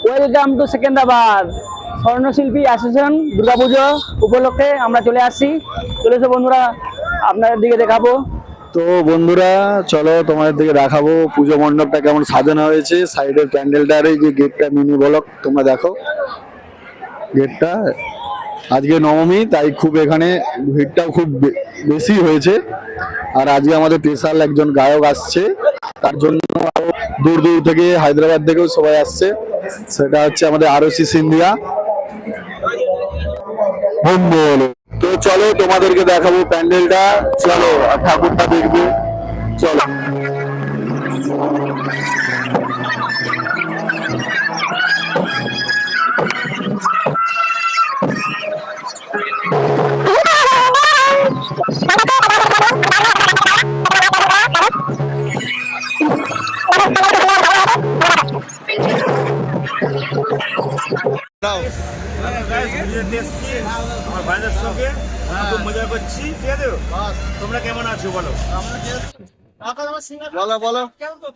Welcome to Secunderabad. স্বর্ণশিল্পী association Durga Puja উপলক্ষে আমরা চলে আসছি। চলেছে বন্ধুরা, আপনাদের দিকে দেখাবো। তো বন্ধুরা চলো তোমাদের দিকে দেখাবো পুজো মণ্ডপটা কেমন সাজানো হয়েছে। সাইডের প্যান্ডেলটার এই যে গেটটা মিনি ব্লক তোমরা দেখো। গেটটা আজকে নবমী, তাই খুব এখানে ভিড়টাও খুব বেশি হয়েছে। আর আজকে আমাদের স্পেশাল একজন গায়ক আসছে, তার জন্য দূর দূর থেকে হায়দ্রাবাদ থেকেও সবাই আসছে। সেটা হচ্ছে আমাদের আরসি সিন্ধিয়া। তো চলো তোমাদেরকে দেখাবো প্যান্ডেলটা, চলো আর ঠাকুরটা দেখবে, চলো। আমার ভাইদের সঙ্গে খুব মজা করছি। ঠিক আছে, তোমরা কেমন আছো বলো? বলো বলো।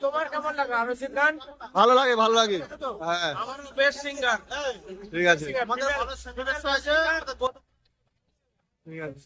তোমার কেমন লাগে? আরো গান ভালো লাগে, ভালো লাগে। হ্যাঁ আমার বেস্ট সিঙ্গার। ঠিক আছে, আমাদের ভালো সদস্য আছে। ঠিক আছে।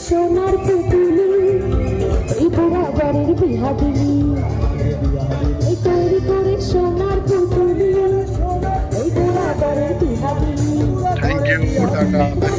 সোনার পুতুলি এই বরাবরের বিহাদিনী, এই তৈরি করে সোনার পুতুলি এই বরাবরের বিহাদিনী। Thank you, tata.